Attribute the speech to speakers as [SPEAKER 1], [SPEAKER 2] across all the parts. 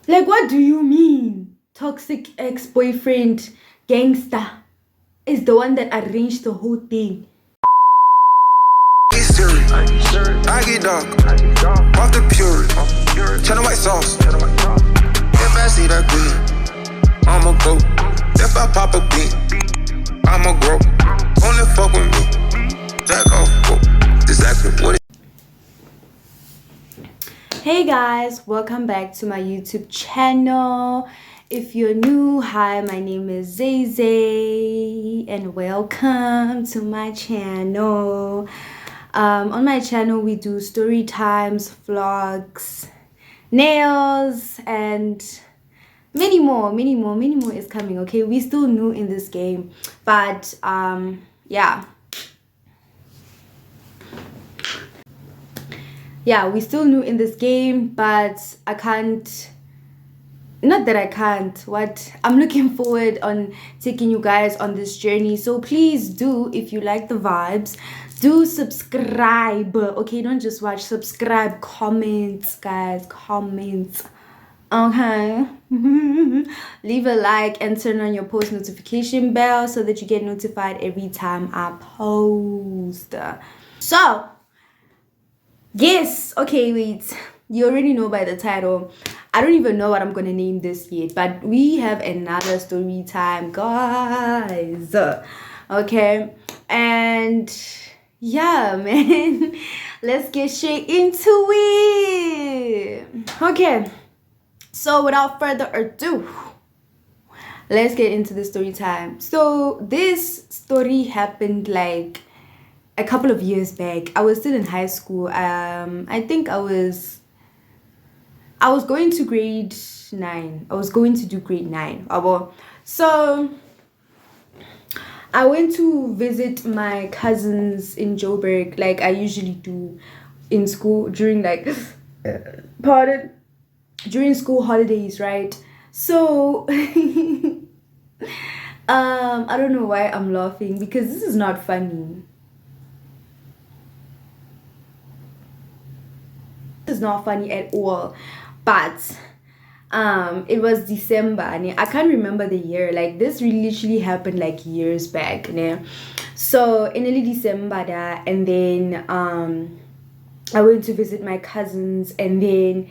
[SPEAKER 1] Like, what do you mean? Toxic ex-boyfriend, gangster, is the one that arranged the whole thing.
[SPEAKER 2] History. I get dark. Off the pure. Channel white sauce. If I see that green, I'ma go. If I pop a beat, I'ma grow. Only fuck with me. Jack off. Exactly what it.
[SPEAKER 1] Hey guys, welcome back to my YouTube channel. If you're new, hi, my name is Zay and welcome to my channel. On my channel we do story times, vlogs, nails, and many more is coming. Okay, we still new in this game, but yeah, we still new in this game, but I can't, not that I can't, what I'm looking forward on taking you guys on this journey. So please do, if you like the vibes, do subscribe. Okay, don't just watch, subscribe, comments, guys, comments. Okay. Leave a like and turn on your post notification bell so that you get notified every time I post. So yes, okay, wait. You already know by the title. I don't even know what I'm gonna name this yet, but we have another story time, guys. Okay, and yeah, man, let's get straight into it. Okay, so without further ado, let's get into the story time. So this story happened like a couple of years back. I was still in high school. I think I was going to grade 9. I was going to do grade 9. So I went to visit my cousins in Joburg, like I usually do in school during like during school holidays, right? So I don't know why I'm laughing, because this is not funny. Is not funny at all, but it was December and I can't remember the year. Like this literally happened like years back, né? So in early December that, and then I went to visit my cousins, and then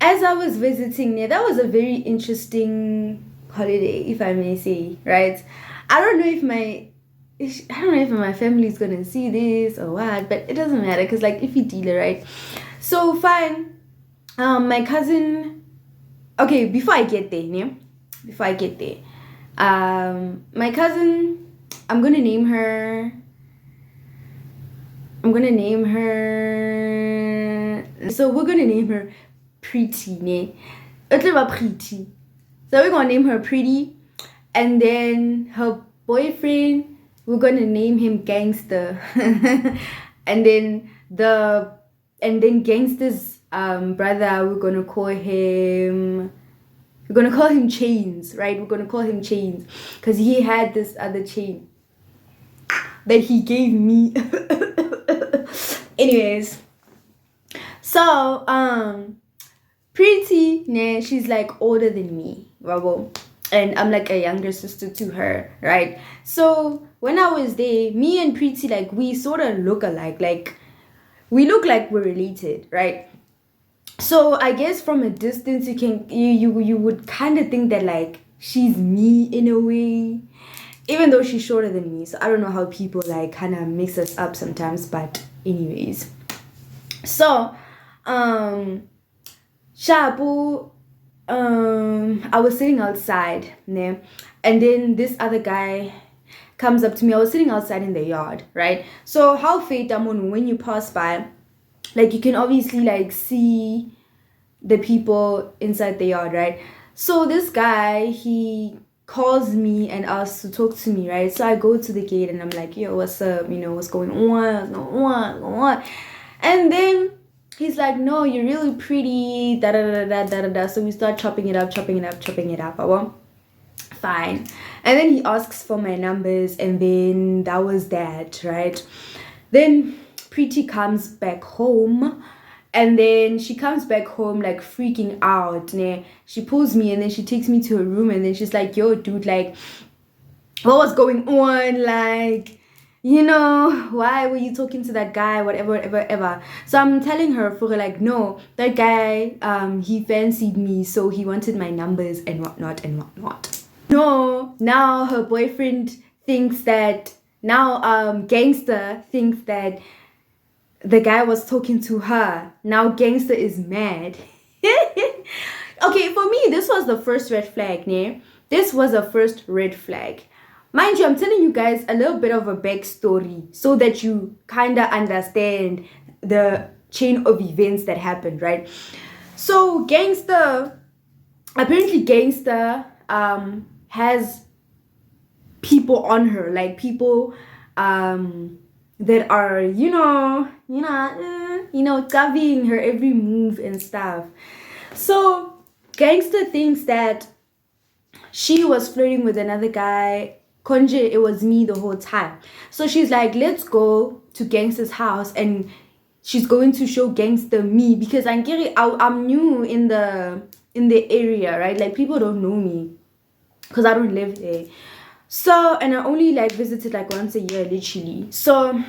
[SPEAKER 1] as I was visiting, né, that was a very interesting holiday, if I may say, right? I don't know if my family is gonna see this or what, but it doesn't matter, because like if you deal it, right? So fine. My cousin. Okay, before I get there, my cousin. I'm gonna name her. So we're gonna name her Pretty, ne? It's about Pretty. So we're gonna name her Pretty, and then her boyfriend, we're gonna name him Gangster, and then Gangster's brother, we're gonna call him Chains, right? We're gonna call him Chains because he had this other chain that he gave me. Anyways, so Pretty, nah, she's like older than me, and I'm like a younger sister to her, right? So when I was there, me and Pretty, like we sort of look alike, like we look like we're related, right? So I guess from a distance you would kind of think that like she's me in a way, even though she's shorter than me. So I don't know how people like kind of mix us up sometimes, but anyways. So Shabu, I was sitting outside, né? And then this other guy comes up to me. I was sitting outside in the yard, right? So how fate when you pass by, like you can obviously like see the people inside the yard, right? So this guy, he calls me and asks to talk to me, right? So I go to the gate and I'm like, yo, what's up? You know, what's going on? And then he's like, no, you're really pretty, da da da da da da da. So we start chopping it up. Fine. And then he asks for my numbers, and then that was that, right? Then Pretty comes back home, And then she comes back home like freaking out. Né? She pulls me and then she takes me to her room and then she's like, yo, dude, like, what was going on? Like, why were you talking to that guy? Whatever, whatever, ever. So I'm telling her for like, no, that guy, he fancied me, so he wanted my numbers and whatnot and whatnot. No, now her boyfriend thinks that Gangster thinks that the guy was talking to her. Now Gangster is mad. Okay, for me, this was the first red flag, ne? This was the first red flag. Mind you, I'm telling you guys a little bit of a backstory so that you kind of understand the chain of events that happened, right? So apparently Gangster has people on her, like people that are copying her every move and stuff. So Gangster thinks that she was flirting with another guy. Konje, it was me the whole time. So she's like, let's go to Gangster's house and she's going to show Gangster me because I'm new in the area, right? Like people don't know me because I don't live there. So, and I only like visited like once a year, literally. So,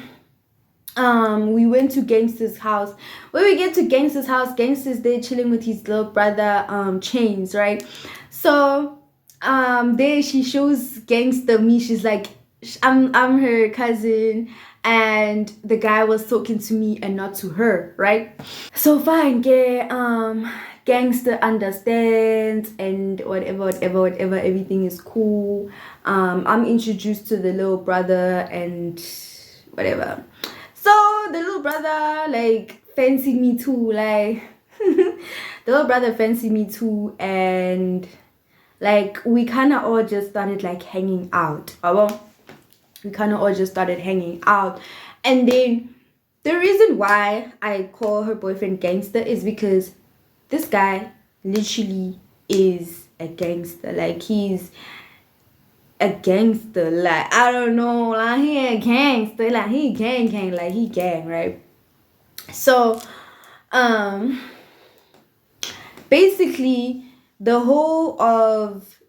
[SPEAKER 1] we went to Gangster's house. When we get to Gangster's house, Gangster's there chilling with his little brother, Chains, right? So, there she shows Gangster me. She's like, I'm her cousin, and the guy was talking to me and not to her, right? So fine, Gangster understands and whatever, everything is cool. I'm introduced to the little brother and whatever. So the little brother like fancied me too, like the little brother fancied me too, and like we kind of all just started like hanging out. We kind of all just started hanging out, and then the reason why I call her boyfriend Gangster is because this guy literally is a gangster. Like he's a gangster. Like I don't know. Like he a gangster. Like he gang. Like he gang, right? So, basically the whole of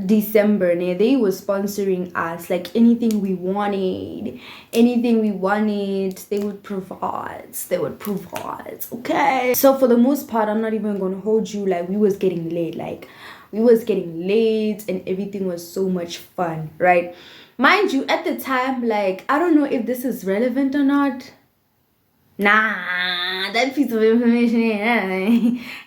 [SPEAKER 1] December, they were sponsoring us. Like anything we wanted, they would provide. Okay. So for the most part, I'm not even gonna hold you. Like we was getting late. And everything was so much fun, right? Mind you, at the time, like I don't know if this is relevant or not. Nah, that piece of information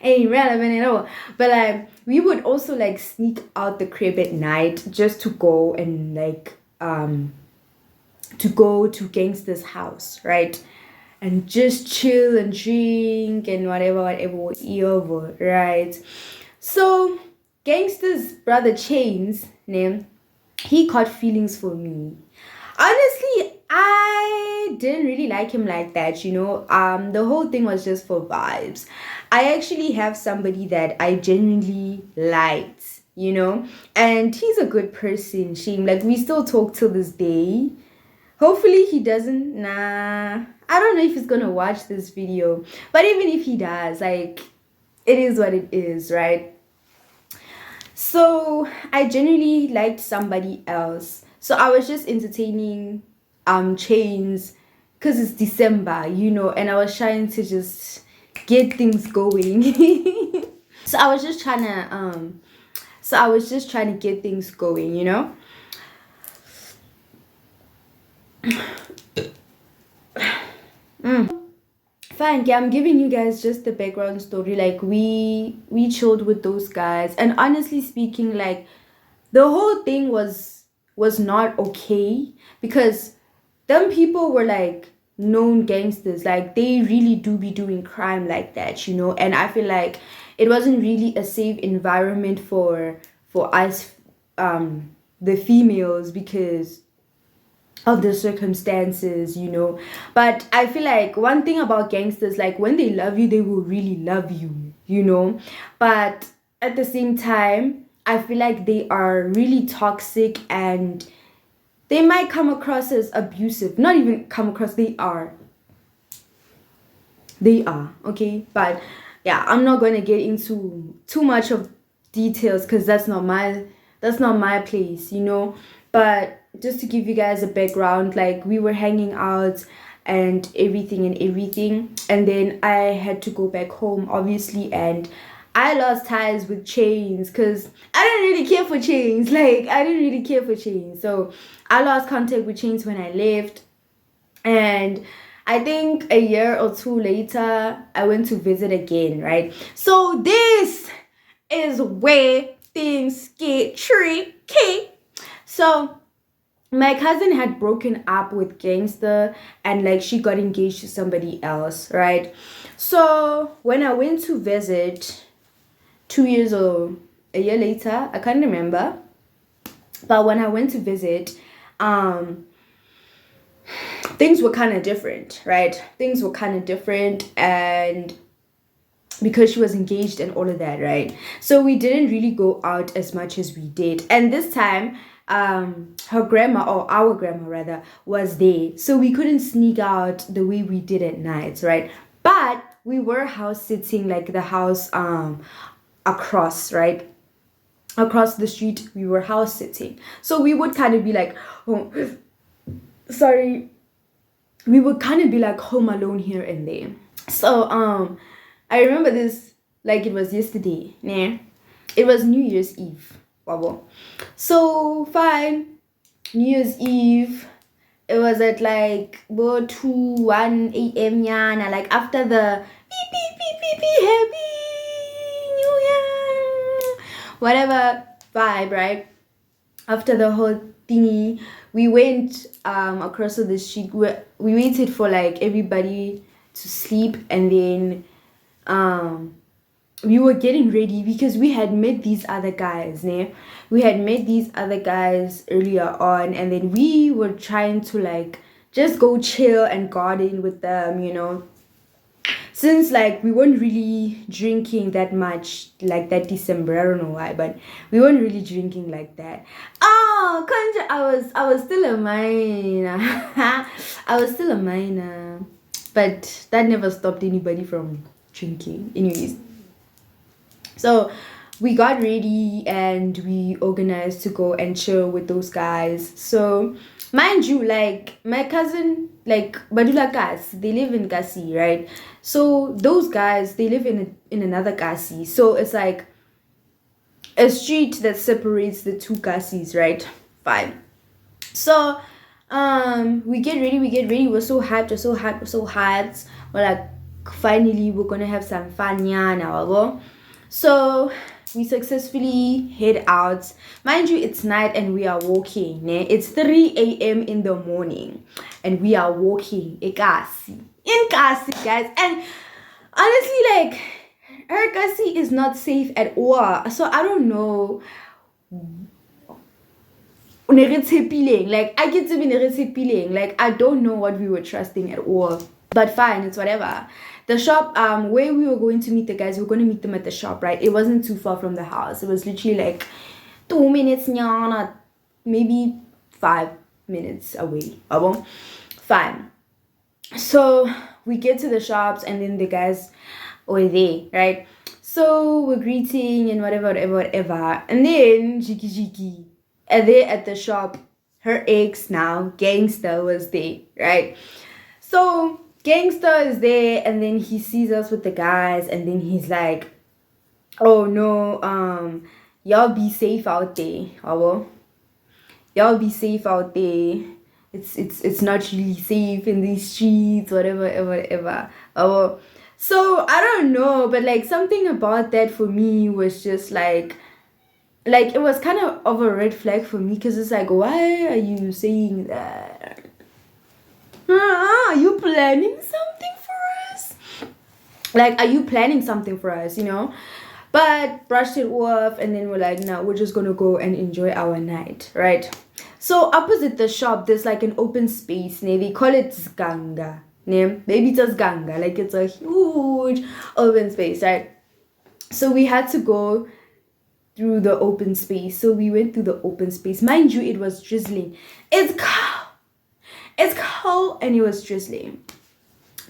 [SPEAKER 1] ain't relevant at all. But like we would also like sneak out the crib at night just to go and like to go to Gangster's house, right? And just chill and drink and whatever, right? So Gangster's brother Chains, name, he caught feelings for me. Honestly, I didn't really like him like that, the whole thing was just for vibes. I actually have somebody that I genuinely liked, and he's a good person. Like we still talk till this day. Hopefully he doesn't. Nah, I don't know if he's gonna watch this video, but even if he does, like it is what it is, right? So I genuinely liked somebody else. So I was just entertaining Chains because it's December, and I was trying to just get things going. So I was just trying to get things going. Fine, yeah, I'm giving you guys just the background story. Like we chilled with those guys, and honestly speaking, like the whole thing was not okay because them people were like known gangsters. Like they really do be doing crime like that, and I feel like it wasn't really a safe environment for us the females because of the circumstances, but I feel like one thing about gangsters, like when they love you, they will really love you, but at the same time I feel like they are really toxic and they might come across as abusive. Not even come across, they are. They are, okay? But yeah, I'm not gonna get into too much of details because that's not my place, you know. But just to give you guys a background, like we were hanging out and everything, and then I had to go back home, obviously, and I lost ties with chains because I didn't really care for chains. Like I didn't really care for chains, so I lost contact with chains when I left. And I think a year or two later, I went to visit again, right? So this is where things get tricky. So my cousin had broken up with Gangster and like she got engaged to somebody else, right? So when I went to visit 2 years or a year later, I can't remember. But when I went to visit, things were kind of different, right? Things were kind of different, and because she was engaged and all of that, right? So we didn't really go out as much as we did. And this time, her grandma, or our grandma rather, was there. So we couldn't sneak out the way we did at nights, right? But we were house sitting, like the house across, right? Across the street, we were house sitting. So we would kind of be like, oh, sorry, we would kind of be like home alone here and there. So I remember this like it was yesterday. Yeah, it was New Year's Eve. Wow. So fine, New Year's Eve. It was at like 2 1 a.m. Yana, like after the beep beep beep beep beep happy New Year, whatever vibe, right? After the whole thingy, we went across the street. We waited for like everybody to sleep, and then we were getting ready because we had met these other guys. Ne? We had met these other guys earlier on, and then we were trying to like just go chill and garden with them, you know. Since like we weren't really drinking that much like that December, I don't know why, but we weren't really drinking like that. Oh, Conja, I was still a minor. I was still a minor, but that never stopped anybody from drinking. Anyways, so we got ready and we organized to go and chill with those guys. So mind you, like my cousin, like Badula Kas, they live in Kasi, right? So those guys, they live in another Kasi. So it's like a street that separates the two Kasis, right? Fine. So we get ready, we're so hyped, we're so hyped. We're like, finally we're gonna have some fun now. So we successfully head out. Mind you, it's night and we are walking. Ne? It's 3 a.m. in the morning and we are walking in Kasi, guys. And honestly, like, her Kasi is not safe at all. So I don't know. Like, I get to be like, I don't know what we were trusting at all. But fine, it's whatever. The shop, where we were going to meet the guys, we were going to meet them at the shop, right? It wasn't too far from the house. It was literally like 2 minutes, maybe 5 minutes away. Fine. So we get to the shops and then the guys were there, right? So we're greeting and whatever. And then Jiki, and there at the shop, her ex now, Gangster, was there, right? So Gangster is there and then he sees us with the guys and then he's like, oh no, y'all be safe out there. Y'all be safe out there. It's not really safe in these streets, whatever. So I don't know, but like something about that for me was just like it was kind of a red flag for me because it's like, why are you saying that? Are you planning something for us? Like, are you planning something for us, you know? But brushed it off and then we're like, no, we're just gonna go and enjoy our night, right? So opposite the shop, there's like an open space. They call it Zganga. Maybe it's Zganga. Like, it's a huge open space, right? So we had to go through the open space. So we went through the open space. Mind you, it was drizzling. It's cold and it was drizzling.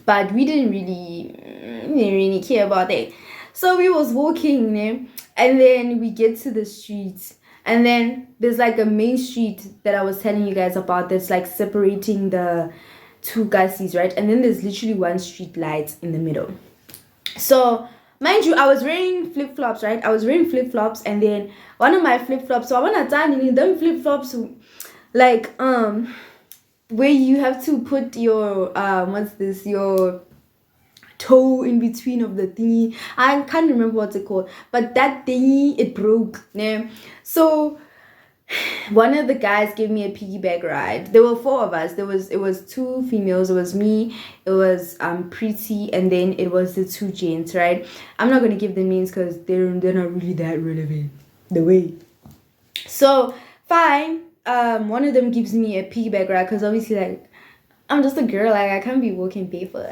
[SPEAKER 1] but we didn't really care about that. So we was walking, and then we get to the streets, and then there's like a main street that I was telling you guys about that's like separating the two gassies, right? And then there's literally one street light in the middle. So mind you, I was wearing flip-flops, right? I was wearing flip-flops, and then one of my flip-flops, so I wanna turn in them flip-flops, like where you have to put your your toe in between of the thingy. I can't remember what's it called, but that thingy, it broke. Yeah. So one of the guys gave me a piggyback ride. There were four of us. It was two females. It was me. It was Pretty, and then it was the two gents. Right. I'm not gonna give them names because they're not really that relevant. The way. So fine. One of them gives me a piggyback ride because obviously, like, I'm just a girl. Like, I can't be walking barefoot.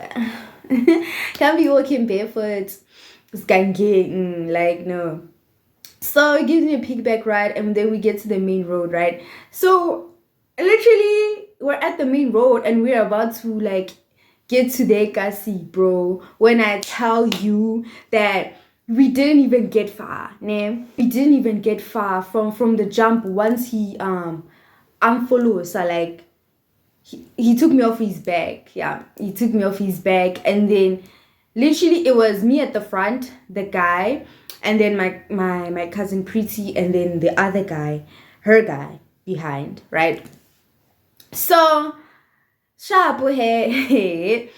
[SPEAKER 1] Can't be walking barefoot. It's ganking. Like, no. So it gives me a piggyback ride, and then we get to the main road, right? So literally, we're at the main road, and we're about to like get to the Kasi, bro. When I tell you that we didn't even get far, we didn't even get far from the jump. Once he unfollowed, so like he took me off his back. Yeah, he took me off his back, and then literally it was me at the front, the guy, and then my cousin Pretty, and then the other guy, her guy behind, right? So sharp hey.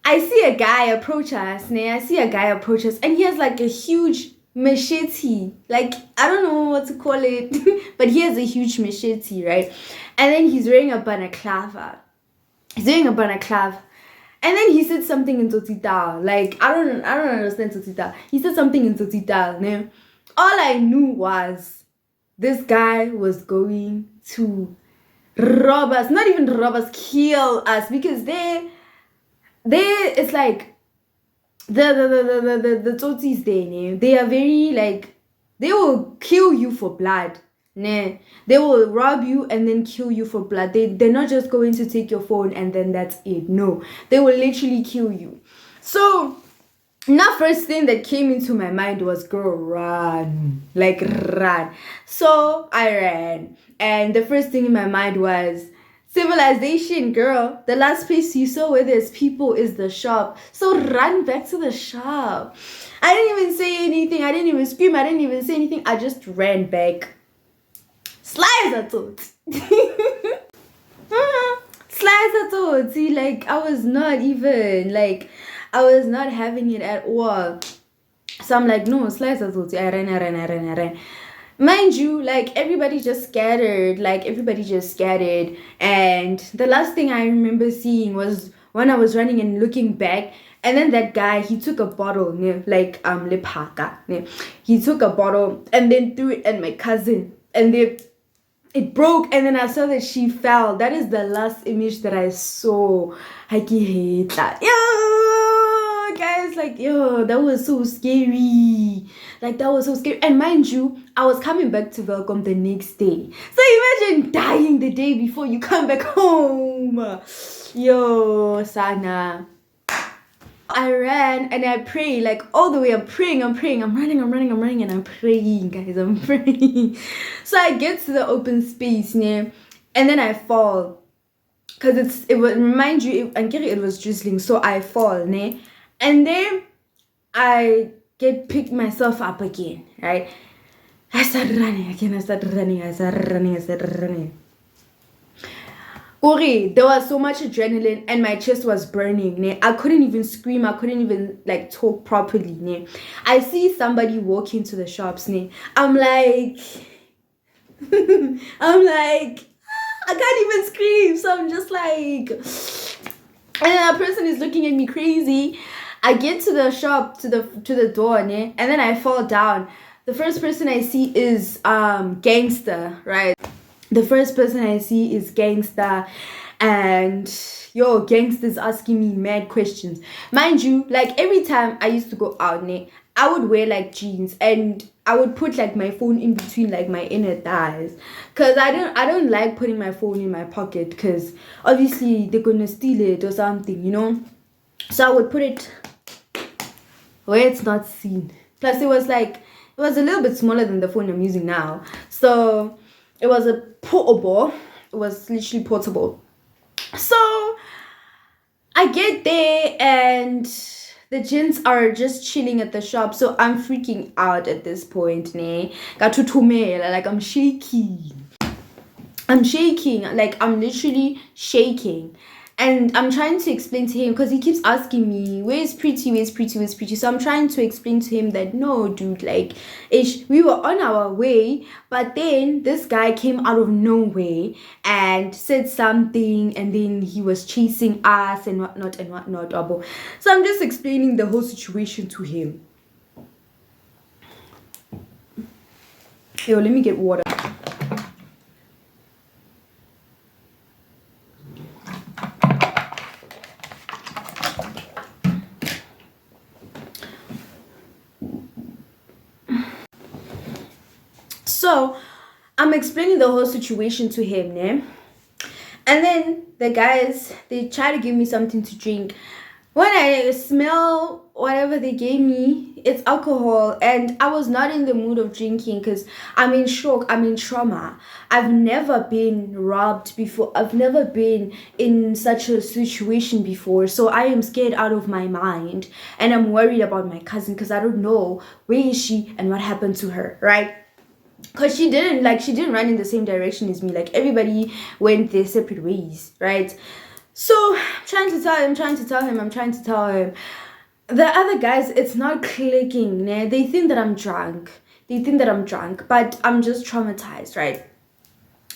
[SPEAKER 1] I see a guy approach us, and he has like a huge machete. Like, I don't know what to call it, but he has a huge machete, right? And then he's wearing a balaclava. And then he said something in Totita. Like, I don't understand Totita. He said something in Totita. All I knew was this guy was going to rob us. Not even rob us, kill us, because it's like the Tsotis there, they are very like, they will kill you for blood. They will rob you and then kill you for blood. They're not just going to take your phone and then that's it. No, they will literally kill you. So now first thing that came into my mind was, girl, run. Like, run. So I ran, and the first thing in my mind was, civilization, girl. The last place you saw where there's people is the shop. So run back to the shop. I didn't even say anything. I didn't even scream. I didn't even say anything. I just ran back. Slides are thought. Slides are thought. See, like, I was not having it at all. So I'm like, no, slides are thought. I ran. Mind you, like, everybody just scattered. And the last thing I remember seeing was when I was running and looking back. And then that guy, he took a bottle, like, lepaka. He took a bottle and then threw it at my cousin. And it broke, and then I saw that she fell. That is the last image that I saw. I hate that. Yo, guys, like, yo, that was so scary. Like, that was so scary. And mind you, I was coming back to Welcome the next day. So imagine dying the day before you come back home. Yo, Sana. I ran and I prayed, like, all the way. I'm praying. I'm running, and I'm praying, guys. I'm praying. So I get to the open space, and then I fall. Because it would remind you, it was drizzling, so I fall, and then I pick myself up again, right? I started running again. I started running. Ori, there was so much adrenaline and my chest was burning. I couldn't even scream. I couldn't even like talk properly. I see somebody walk into the shops. I'm like, I can't even scream. So I'm just like, and then a person is looking at me crazy. I get to the shop, to the door, and then I fall down. The first person I see is Gangster, right? The first person I see is Gangster, and Gangster's asking me mad questions. Mind you, like, every time I used to go out, I would wear like jeans, and I would put like my phone in between like my inner thighs, cause I don't like putting my phone in my pocket, cause obviously they're gonna steal it or something, So I would put it where it's not seen. Plus, it was a little bit smaller than the phone I'm using now. So it was a portable. It was literally portable. So I get there and the gents are just chilling at the shop. So I'm freaking out at this point, ne? Like I'm shaking. Like I'm literally shaking. And I'm trying to explain to him because he keeps asking me, where's Pretty, where's Pretty, where's Pretty? So I'm trying to explain to him that no, dude, like, we were on our way, but then this guy came out of nowhere and said something, and then he was chasing us and whatnot and whatnot. So I'm just explaining the whole situation to him. Yo, let me get water. So I'm explaining the whole situation to him, ne? And then the guys, they try to give me something to drink. When I smell whatever they gave me, it's alcohol, and I was not in the mood of drinking because I'm in shock, I'm in trauma. I've never been robbed before. I've never been in such a situation before. So I am scared out of my mind, and I'm worried about my cousin because I don't know where is she and what happened to her, right? Because she didn't run in the same direction as me. Like, everybody went their separate ways, right? So I'm trying to tell him. The other guys, it's not clicking, né? They think that I'm drunk, but I'm just traumatized, right?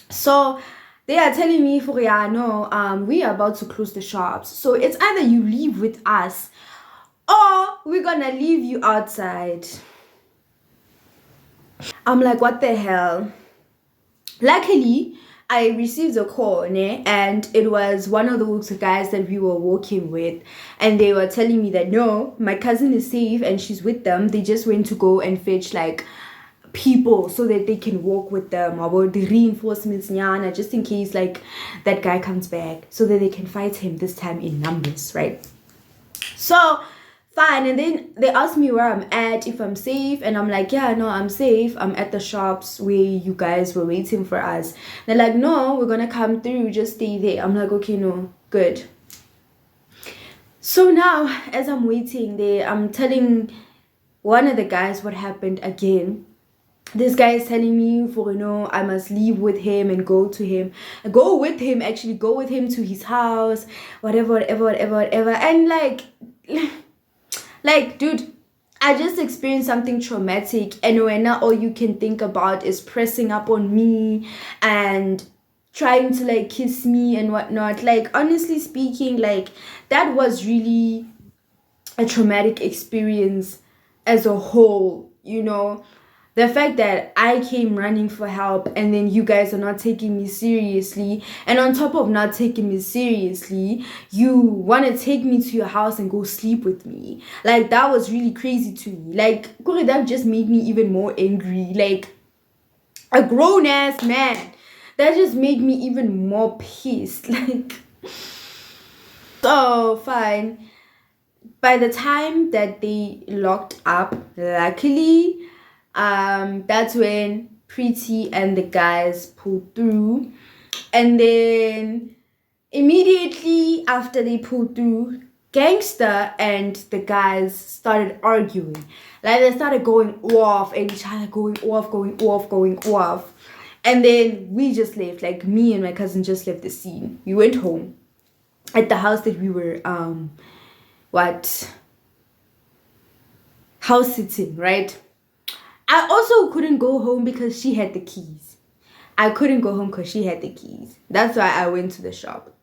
[SPEAKER 1] So they are telling me, no, we are about to close the shops, so it's either you leave with us or we're gonna leave you outside. I'm like, what the hell? Luckily, I received a call, ne? And it was one of those guys that we were working with, and they were telling me that no, my cousin is safe and she's with them. They just went to go and fetch like people so that they can walk with them, about the reinforcements, nyana, just in case like that guy comes back, so that they can fight him this time in numbers, right? So fine. And then they asked me where I'm at, if I'm safe, and I'm like, yeah, no, I'm safe. I'm at the shops where you guys were waiting for us. They're like, no, we're gonna come through, just stay there. I'm like, okay, no, good. So now, as I'm waiting there, I'm telling one of the guys what happened again. This guy is telling me, I must leave with him and go with him to his house, whatever. And like, dude, I just experienced something traumatic, and when now all you can think about is pressing up on me and trying to like kiss me and whatnot. Like, honestly speaking, like, that was really a traumatic experience as a whole, the fact that I came running for help and then you guys are not taking me seriously, and on top of not taking me seriously, you want to take me to your house and go sleep with me. Like, that was really crazy to me. Like, that just made me even more angry. Like, a grown-ass man. That just made me even more pissed. Like, so fine. By the time that they locked up, luckily, that's when Pretty and the guys pulled through. And then immediately after they pulled through, Gangster and the guys started arguing. Like, they started going off at each other, going off. And then we just left. Like, me and my cousin just left the scene. We went home at the house that we were house sitting, right? I also couldn't go home because she had the keys. That's why I went to the shop,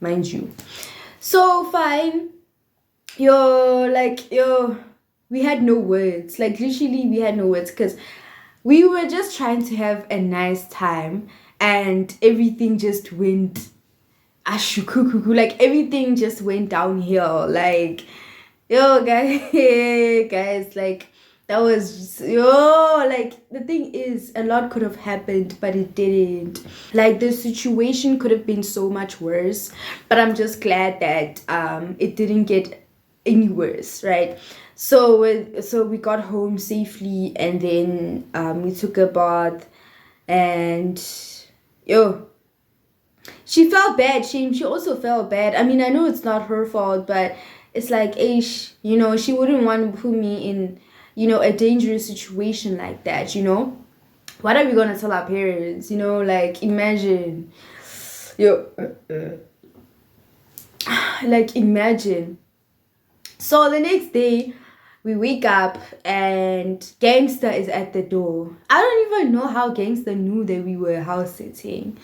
[SPEAKER 1] mind you. So fine. We had no words. Like, literally, we had no words because we were just trying to have a nice time, and everything just went ashukukuku. Like, everything just went downhill. Like, guys, like, that was like, the thing is, a lot could have happened, but it didn't. Like, the situation could have been so much worse, but I'm just glad that it didn't get any worse, right? So we got home safely, and then we took a bath, and yo, she felt bad. She also felt bad. I mean, I know it's not her fault, but it's like, ish, she wouldn't want to put me in, a dangerous situation like that. What are we gonna tell our parents? Like, imagine, yo, like, imagine. So the next day, we wake up and Gangster is at the door. I don't even know how Gangster knew that we were house sitting.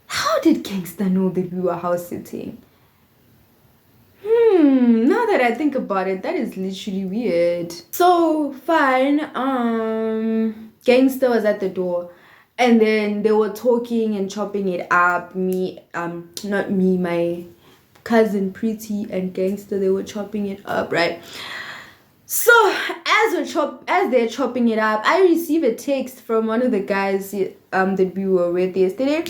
[SPEAKER 1] How did Gangster know that we were house sitting? Now that I think about it, that is literally weird. So fine, Gangster was at the door, and then they were talking and chopping it up. Not me, my cousin Pretty and Gangster, they were chopping it up, right? So as they're chopping it up, I received a text from one of the guys that we were with yesterday,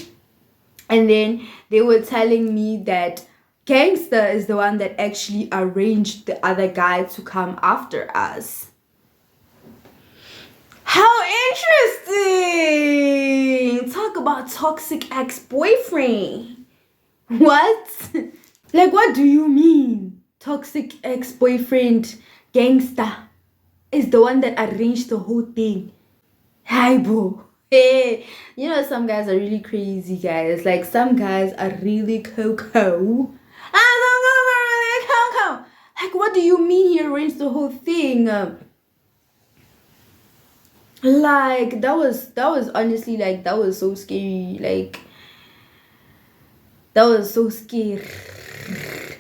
[SPEAKER 1] and then they were telling me that Gangster is the one that actually arranged the other guy to come after us. How interesting! Talk about toxic ex-boyfriend. What? Like, what do you mean? Toxic ex-boyfriend Gangster is the one that arranged the whole thing. Hi, bro. Hey, some guys are really crazy, guys. Like, some guys are really coco. Like, what do you mean he arranged the whole thing? Like, that was honestly, like, that was so scary. Like, that was so scary.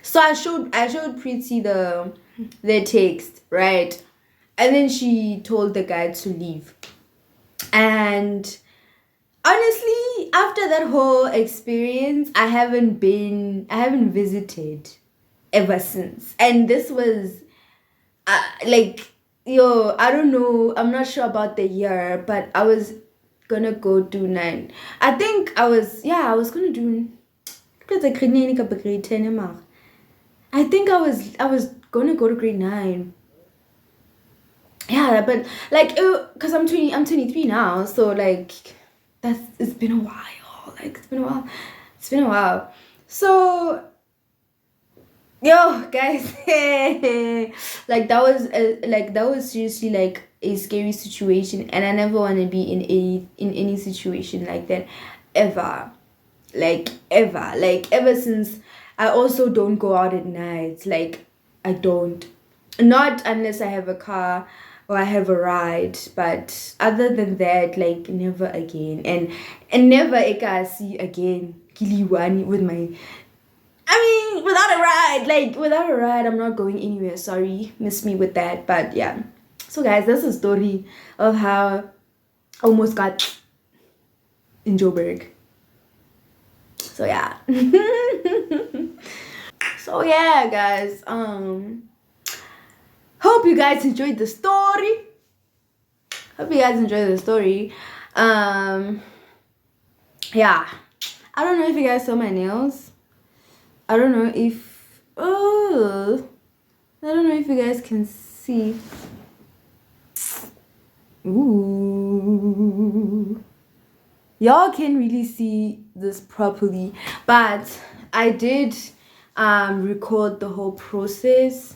[SPEAKER 1] So I showed Pretty the text, right? And then she told the guy to leave. And honestly, after that whole experience, I haven't visited ever since. And this was like, yo, I don't know, I'm not sure about the year, but I was gonna go do 9. I think I was gonna do grade 10. I think I was gonna go to grade 9. Yeah, but like, because I'm 23 now, so like, it's been a while. Like, it's been a while. So, yo, guys, like, that was seriously like a scary situation, and I never want to be in any situation like that ever. Like, ever. Like, ever since, I also don't go out at night. Like, I don't. Not unless I have a car or I have a ride. But other than that, like, never again. And never see again Kiliwani with my... I mean, without a ride. Like, without a ride, I'm not going anywhere. Sorry, miss me with that. But yeah. So, guys, that's a story of how I almost got in Joburg. So yeah. So yeah, guys, hope you guys enjoyed the story. Yeah, I don't know if you guys saw my nails. I don't know if you guys can see. Ooh, y'all can really see this properly, but I did record the whole process,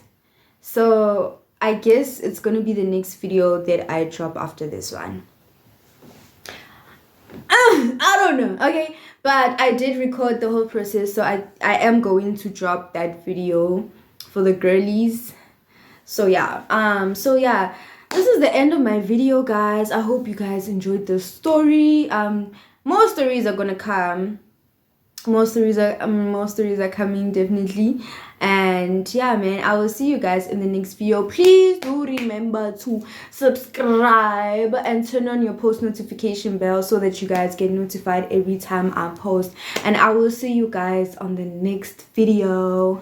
[SPEAKER 1] so I guess it's gonna be the next video that I drop after this one. I don't know, okay, but I did record the whole process, so I am going to drop that video for the girlies. So yeah, this is the end of my video, guys. I hope you guys enjoyed the story. More stories are gonna come. More stories are coming, definitely. And yeah, man, I will see you guys in the next video. Please do remember to subscribe and turn on your post notification bell so that you guys get notified every time I post. And I will see you guys on the next video.